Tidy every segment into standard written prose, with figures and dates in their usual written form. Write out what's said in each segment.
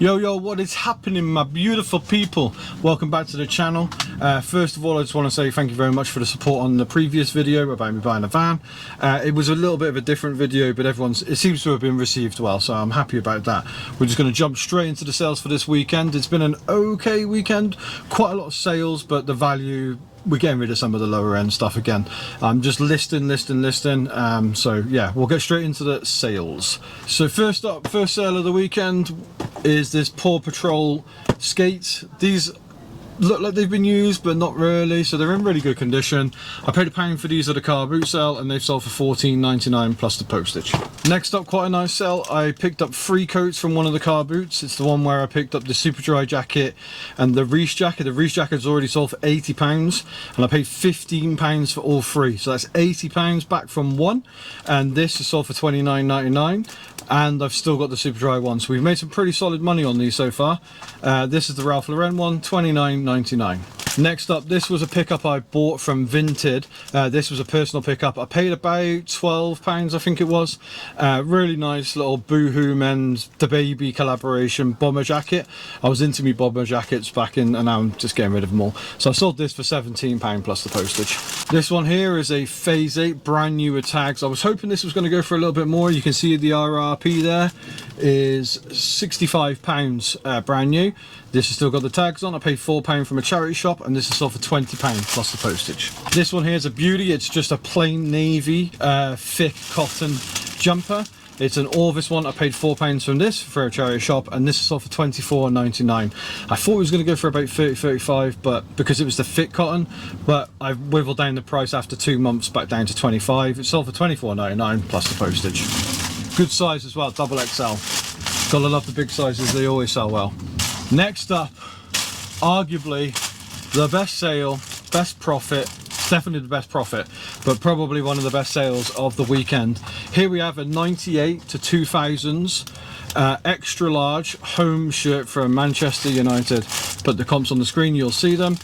Yo, what is happening, my beautiful people? Welcome back to the channel. First of all, I just want to say thank you very much for the support on the previous video about me buying a van. It was a little bit of a different video, but it seems to have been received well, so I'm happy about that. We're just going to jump straight into the sales for this weekend. It's been an okay weekend, quite a lot of sales, but the value, we're getting rid of some of the lower end stuff again. I'm just listing. So yeah, we'll get straight into the sales. So first sale of the weekend is this Paw Patrol skates. These look like they've been used, but not really, so they're in really good condition. I paid £1 for these at a car boot sale, and they've sold for $14.99 plus the postage. Next up, quite a nice sale. I picked up 3 coats from one of the car boots. It's the one where I picked up the super dry jacket and the Reese jacket. The Reese jacket's already sold for £80, and I paid £15 for all 3, so that's £80 back from one. And this is sold for $29.99. And I've still got the super dry one, so we've made some pretty solid money on these so far. This is the Ralph Lauren one, $29.99. Next up, this was a pickup I bought from Vinted. This was a personal pickup. I paid about £12, I think it was. Really nice little Boohoo Men's The Baby collaboration bomber jacket. I was into me bomber jackets back in, and now I'm just getting rid of them all. So I sold this for £17 plus the postage. This one here is a Phase 8, brand new with tags. I was hoping this was going to go for a little bit more. You can see the RRP there is £65 brand new. This has still got the tags on. I paid £4 from a charity shop, and this is sold for £20 plus the postage. This one here is a beauty. It's just a plain navy thick cotton jumper. It's an Orvis one. I paid £4 from this for a charity shop, and this is sold for $24.99. I thought it was going to go for about $30-35, but because it was the thick cotton, but I whittled down the price after 2 months back down to $25. It sold for $24.99 plus the postage. Good size as well, double XL. Gotta love the big sizes, they always sell well. Next up, arguably the best sale, best profit, definitely the best profit, but probably one of the best sales of the weekend. Here we have a 98 to 2000s extra large home shirt from Manchester United. Put the comps on the screen, you'll see them.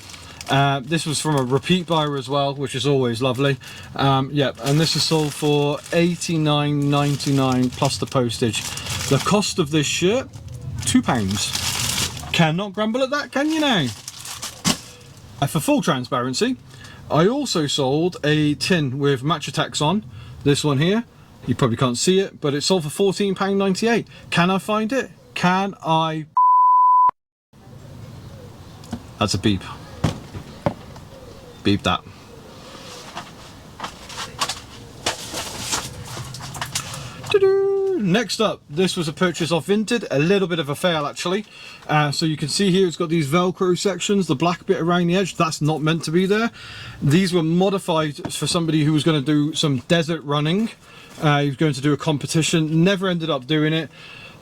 This was from a repeat buyer as well, which is always lovely. Yep, and this is sold for $89.99 plus the postage. The cost of this shirt, £2. Cannot grumble at that, can you now? For full transparency, I also sold a tin with match attacks on. This one here, you probably can't see it, but it sold for £14.98. Can I find it? Can I? That's a beep. Beep that. Next up, this was a purchase off Vinted, a little bit of a fail actually. So you can see here it's got these Velcro sections, the black bit around the edge, that's not meant to be there. These were modified for somebody who was going to do some desert running. He was going to do a competition, never ended up doing it,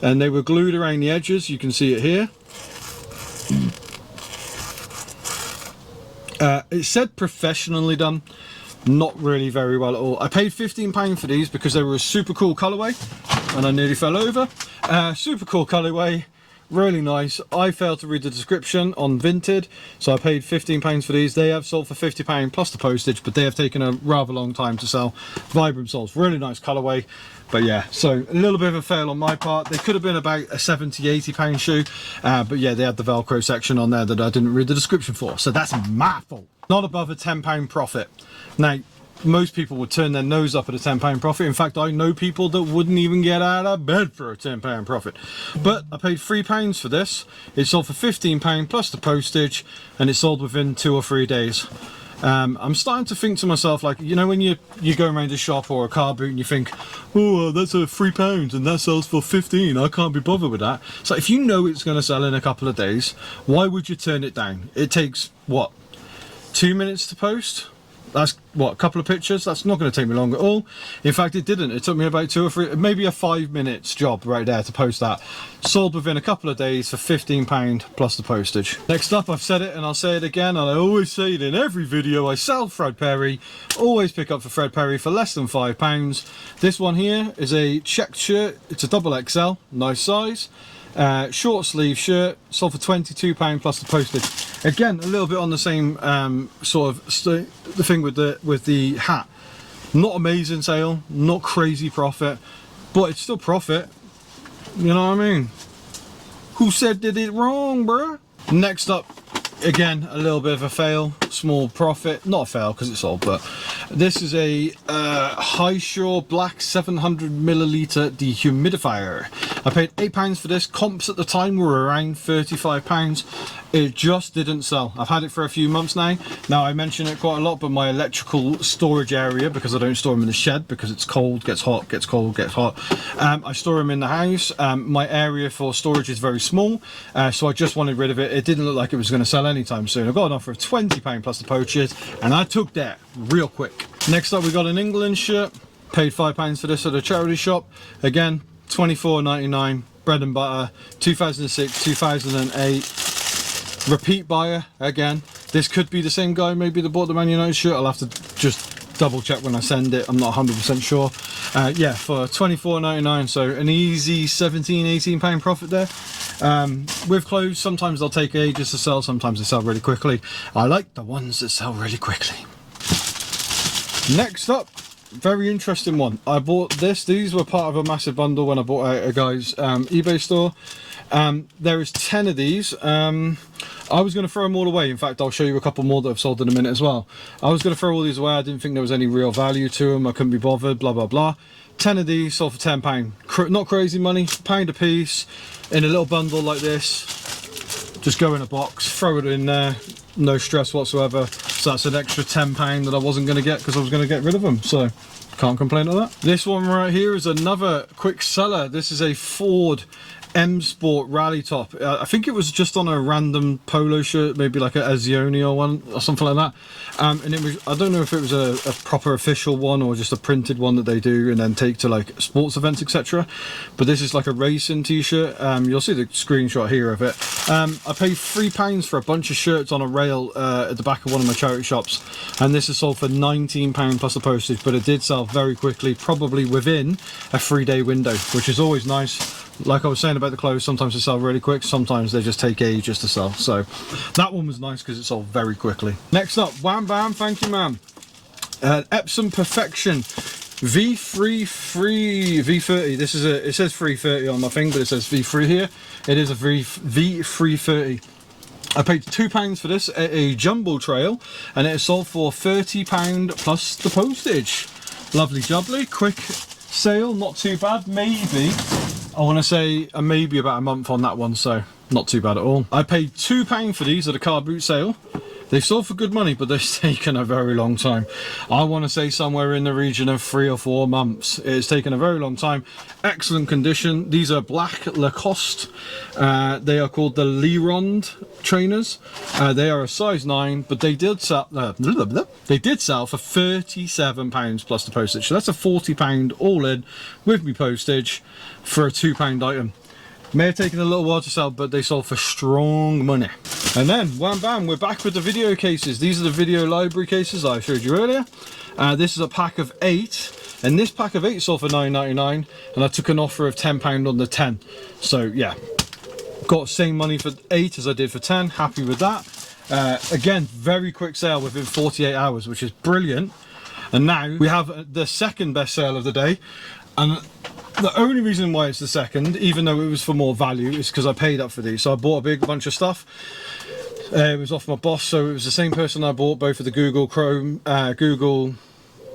and they were glued around the edges. You can see it here. It said professionally done. Not really very well at all. I paid £15 for these because they were a super cool colorway, and I nearly fell over. Super cool colorway, really nice. I failed to read the description on Vinted, so I paid £15 for these. They have sold for £50 plus the postage, but they have taken a rather long time to sell. Vibram soles, really nice colorway. But yeah, so a little bit of a fail on my part. They could have been about a £70-80 shoe, but yeah, they had the Velcro section on there that I didn't read the description for, so that's my fault. Not above a £10 profit. Now, most people would turn their nose up at a £10 profit. In fact, I know people that wouldn't even get out of bed for a £10 profit. But I paid £3 for this. It sold for £15 plus the postage, and it sold within 2 or 3 days. I'm starting to think to myself, like, you know, when you're going around a shop or a car boot and you think, oh, that's a £3 and that sells for 15, I can't be bothered with that. So if you know it's going to sell in a couple of days, why would you turn it down? It takes, what, 2 minutes to post? That's what, a couple of pictures? That's not going to take me long at all. In fact, it didn't. It took me about 2 or 3, maybe a 5 minutes job right there to post that. Sold within a couple of days for £15 plus the postage. Next up, I've said it and I'll say it again, and I always say it in every video, I sell Fred Perry. Always pick up for Fred Perry for less than £5. This one here is a checked shirt. It's a double XL, nice size. Short sleeve shirt, sold for £22 plus the postage. Again, a little bit on the same sort of the thing with the hat. Not amazing sale, not crazy profit, but it's still profit. You know what I mean? Who said did it wrong, bruh? Next up, again, a little bit of a fail, small profit, not a fail because it's sold, but this is a High Shore Black 700 milliliter dehumidifier. I paid £8 for this. Comps at the time were around £35. It just didn't sell. I've had it for a few months now. Now I mention it quite a lot, but my electrical storage area, because I don't store them in the shed because it's cold, gets hot, gets cold, gets hot. I store them in the house. My area for storage is very small, so I just wanted rid of it. It didn't look like it was going to sell anytime soon. I got an offer of £20 plus the postage, and I took that real quick. Next up, we got an England shirt. Paid £5 for this at a charity shop. Again, £24.99. Bread and butter. 2006, 2008. Repeat buyer again. This could be the same guy maybe that bought the Man United shirt. I'll have to just double check when I send it. I'm not 100% sure. Yeah, for £24.99, so an easy £17-18 profit there. With clothes, sometimes they'll take ages to sell, sometimes they sell really quickly. I like the ones that sell really quickly. Next up, very interesting one. I bought this. These were part of a massive bundle when I bought out a guy's eBay store. There is 10 of these. I was going to throw them all away. In fact, I'll show you a couple more that I've sold in a minute as well. I was going to throw all these away. I didn't think there was any real value to them. I couldn't be bothered, blah, blah, blah. 10 of these sold for £10. Not crazy money, £1 a piece in a little bundle like this. Just go in a box, throw it in there, no stress whatsoever. So that's an extra £10 that I wasn't going to get because I was going to get rid of them. So can't complain at that. This one right here is another quick seller. This is a Ford M Sport rally top. I think it was just on a random polo shirt, maybe like a Azioni or one or something like that. And it was, I don't know if it was a proper official one or just a printed one that they do and then take to like sports events, etc. But this is like a racing t-shirt. You'll see the screenshot here of it. I paid £3 for a bunch of shirts on a rail at the back of one of my charity shops, and this is sold for £19 plus the postage, but it did sell very quickly, probably within a 3-day window, which is always nice. Like I was saying about the clothes, sometimes they sell really quick, sometimes they just take ages to sell. So that one was nice because it sold very quickly. Next up, wham bam, thank you ma'am. Epsom Perfection V30. This is it says 330 on my thing, but it says V3 here. It is a V330. I paid £2 for this at a jumbo trail, and it is sold for £30 plus the postage. Lovely jubbly, quick sale, not too bad. Maybe, I want to say maybe about a month on that one, so not too bad at all. I paid £2 for these at a car boot sale. They've sold for good money, but they've taken a very long time. I want to say somewhere in the region of 3 or 4 months. It's taken a very long time. Excellent condition. These are black Lacoste. They are called the Leronde trainers. They are a size 9, but they did sell. They did sell for £37 plus the postage. So that's a £40 all in with me postage for a £2 item. May have taken a little while to sell, but they sold for strong money. And then, wham bam, we're back with the video cases. These are the video library cases I showed you earlier. This is a pack of 8, and this pack of 8 sold for £9.99, and I took an offer of £10 on the 10. So yeah, got the same money for 8 as I did for 10. Happy with that. Again, very quick sale within 48 hours, which is brilliant. And now we have the second best sale of the day. And the only reason why it's the second, even though it was for more value, is because I paid up for these. So I bought a big bunch of stuff. It was off my boss, so it was the same person I bought both of the Google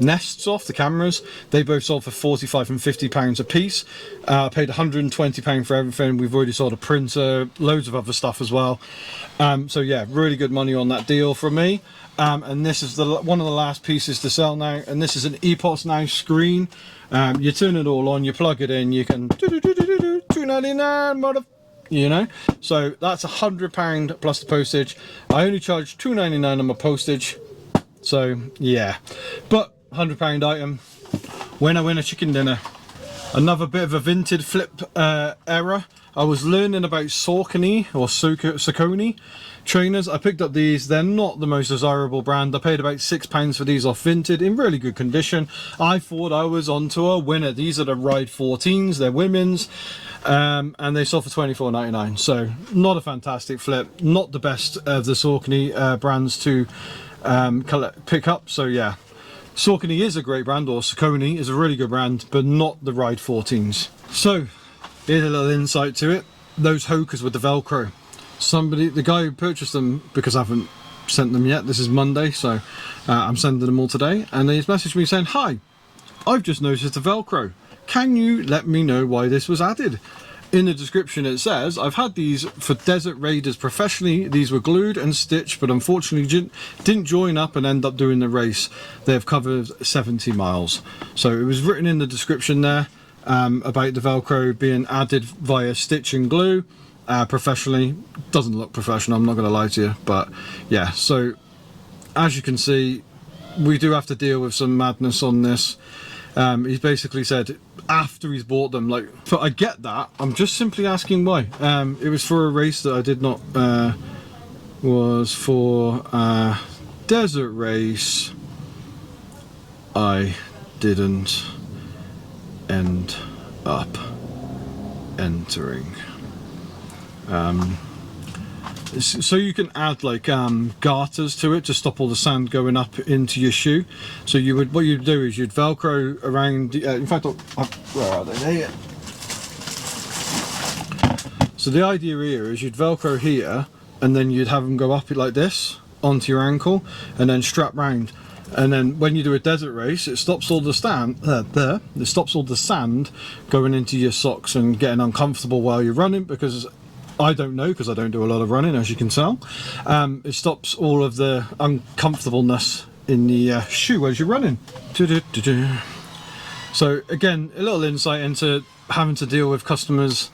Nests off, the cameras. They both sold for £45 and £50 a piece. I paid £120 for everything. We've already sold a printer, loads of other stuff as well. So yeah, really good money on that deal from me. And this is one of the last pieces to sell now, and this is an EPOS Now screen. You turn it all on, you plug it in, you can $2.99 mother, you know. So that's £100 plus the postage. I only charge $2.99 on my postage, so yeah. But £100 item, winner winner chicken dinner. Another bit of a Vinted flip error. I was learning about Saucony or Saucony trainers. I picked up these. They're not the most desirable brand. I paid about £6 for these off Vinted in really good condition. I thought I was onto a winner. These are the Ride 14s. They're women's, and they sold for £24.99. So not a fantastic flip. Not the best of the Saucony brands to pick up. So yeah, Saucony is a great brand, or Saucony is a really good brand, but not the Ride 14s. So here's a little insight to it. those Hokers with the Velcro. The guy who purchased them, because I haven't sent them yet, this is Monday, so I'm sending them all today, and he's messaged me saying, "Hi, I've just noticed the Velcro. Can you let me know why this was added?" In the description it says, "I've had these for Desert Raiders professionally. These were glued and stitched, but unfortunately didn't join up and end up doing the race. They have covered 70 miles. So it was written in the description there about the Velcro being added via stitch and glue. Professionally, doesn't look professional, I'm not going to lie to you, but yeah. So as you can see, we do have to deal with some madness on this. He's basically said after he's bought them, like, but I get that, I'm just simply asking why. It was for a race that I did not, was for a desert race I didn't end up entering. So you can add like garters to it to stop all the sand going up into your shoe. So what you'd do is you'd Velcro around. In fact, where are they? There. So the idea here is you'd Velcro here, and then you'd have them go up like this onto your ankle, and then strap round. And then when you do a desert race, it stops all the it stops all the sand going into your socks and getting uncomfortable while you're running, because I don't know, because I don't do a lot of running, as you can tell. It stops all of the uncomfortableness in the shoe as you're running. So again, a little insight into having to deal with customers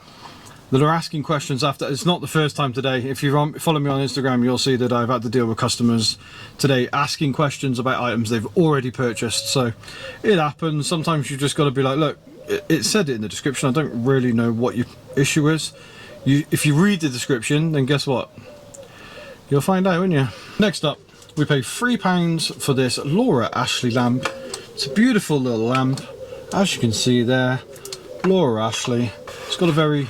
that are asking questions after. It's not the first time today. If you follow me on Instagram, you'll see that I've had to deal with customers today asking questions about items they've already purchased. So it happens. Sometimes you just got to be like, look, it said it in the description. I don't really know what your issue is. If you read the description, then guess what? You'll find out, won't you? Next up, we pay £3 for this Laura Ashley lamp. It's a beautiful little lamp, as you can see there. Laura Ashley. It's got a very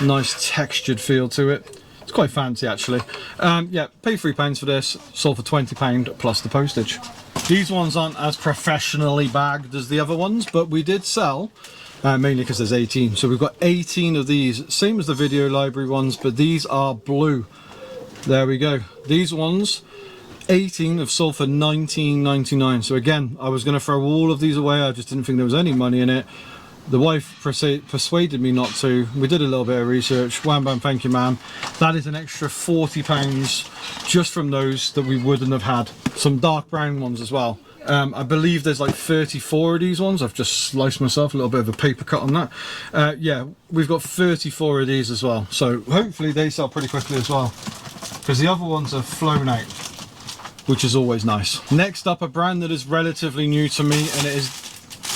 nice textured feel to it. It's quite fancy, actually. Yeah, pay £3 for this. Sold for £20 plus the postage. These ones aren't as professionally bagged as the other ones, but we did sell. Mainly because there's 18, so we've got 18 of these, same as the video library ones, but these are blue. There we go. These ones, 18, have sold for $19.99. So again, I was going to throw all of these away. I just didn't think there was any money in it. The wife persuaded me not to. We did a little bit of research. Wham bam, thank you, ma'am. That is an extra £40 just from those that we wouldn't have had. Some dark brown ones as well. I believe there's like 34 of these ones. I've just sliced myself a little bit of a paper cut on that. Yeah, we've got 34 of these as well. So hopefully they sell pretty quickly as well, because the other ones have flown out, which is always nice. Next up, a brand that is relatively new to me, and it is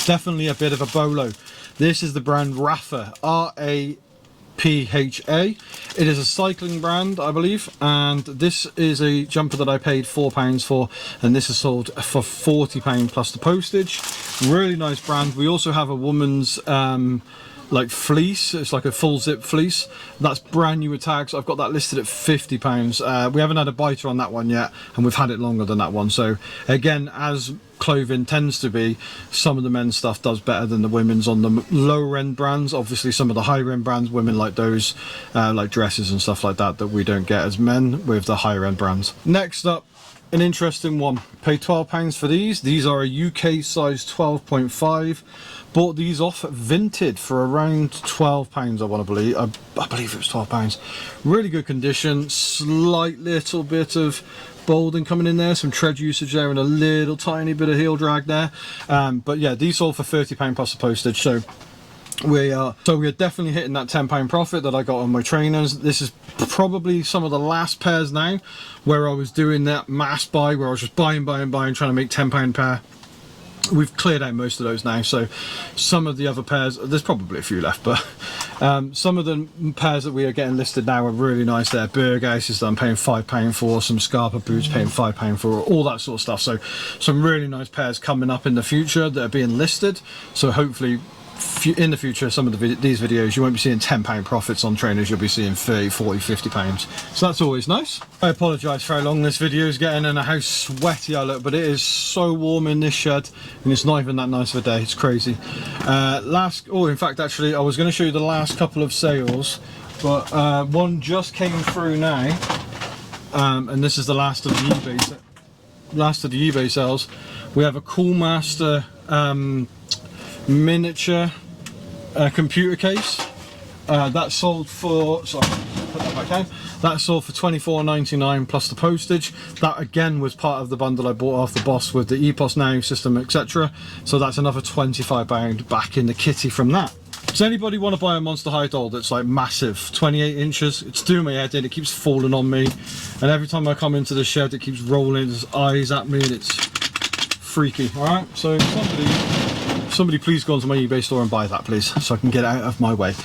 definitely a bit of a bolo. This is the brand Rapha, R-A-P-H-A. It is a cycling brand, I believe, and this is a jumper that I paid £4 for, and this is sold for £40 plus the postage. Really nice brand. We also have a woman's like fleece. It's like a full zip fleece that's brand new with tags. I've got that listed at £50. We haven't had a biter on that one yet, and we've had it longer than that one. So again, as clothing tends to be, some of the men's stuff does better than the women's on the lower end brands. Obviously some of the higher end brands, women like those, like dresses and stuff like that we don't get as men with the higher end brands. Next up, an interesting one. Paid £12 for these. These are a UK size 12.5. Bought these off Vinted for around £12, I want to believe. I believe it was £12. Really good condition. Slight little bit of bolding coming in there, some tread usage there, and a little tiny bit of heel drag there. But yeah, these sold for £30 plus the postage. So we are definitely hitting that £10 profit that I got on my trainers. This is probably some of the last pairs now where I was doing that mass buy, where I was just buying, trying to make £10 a pair. We've cleared out most of those now, so some of the other pairs, there's probably a few left, but some of the pairs that we are getting listed now are really nice. There, Berghouses that I'm paying £5 for, some Scarpa boots paying £5 for, all that sort of stuff. So some really nice pairs coming up in the future that are being listed. So hopefully in the future, some of these videos, you won't be seeing £10 profits on trainers, you'll be seeing 30, 40, £50. So that's always nice. I apologise for how long this video is getting and how sweaty I look, but it is so warm in this shed, and it's not even that nice of a day. It's crazy. In fact, actually, I was going to show you the last couple of sales but one just came through now, and this is the last of the eBay sales. We have a Coolmaster miniature computer case that sold for, sorry, put that back down. That sold for $24.99 plus the postage. That again was part of the bundle I bought off the boss with the EPOS Now system, etc. So that's another £25 back in the kitty from that. Does anybody want to buy a Monster High doll that's like massive, 28 inches? It's doing my head in, it keeps falling on me, and every time I come into the shed it keeps rolling its eyes at me and it's freaky. Alright, so somebody please go onto my eBay store and buy that, please, so I can get it out of my way.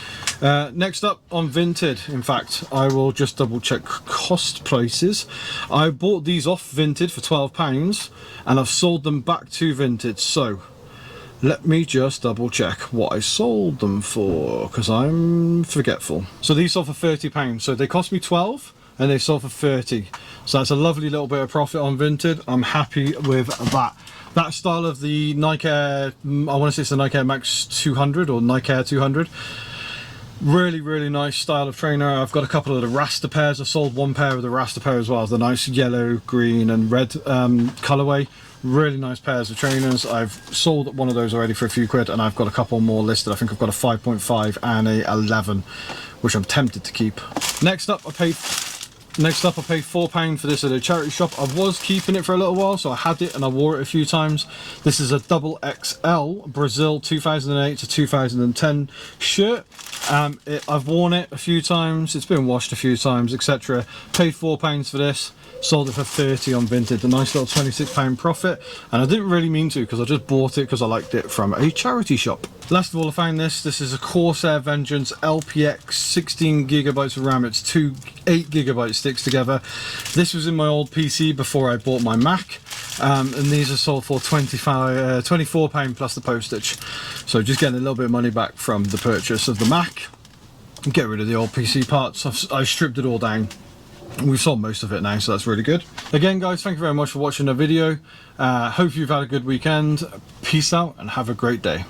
Next up on Vinted, in fact, I will just double check cost prices. I bought these off Vinted for £12 and I've sold them back to Vinted, so let me just double check what I sold them for, because I'm forgetful. So these sold for £30, so they cost me 12 and they sold for 30, so that's a lovely little bit of profit on Vinted. I'm happy with that. That style of the Nike Air, I want to say it's the Nike Air Max 200 or Nike Air 200. Really nice style of trainer. I've got a couple of the Rasta pairs. I sold one pair of the Rasta pair as well, the nice yellow, green and red colorway. Really nice pairs of trainers. I've sold one of those already for a few quid and I've got a couple more listed. I think I've got a 5.5 and a 11, which I'm tempted to keep. Next up I paid £4 for this at a charity shop. I was keeping it for a little while, so I had it and I wore it a few times. This is a double XL Brazil 2008 to 2010 shirt. I've worn it a few times, it's been washed a few times, etc. Paid £4 for this, sold it for 30 on Vinted. A nice little £26 profit, and I didn't really mean to because I just bought it because I liked it from a charity shop. Last of all, I found this. This is a Corsair Vengeance LPX 16GB of RAM. It's two 8GB sticks together. This was in my old PC before I bought my Mac, and these are sold for £24 plus the postage. So just getting a little bit of money back from the purchase of the Mac. Get rid of the old PC parts. I've stripped it all down. We've sold most of it now, so that's really good. Again guys, thank you very much for watching the video. Hope you've had a good weekend. Peace out and have a great day.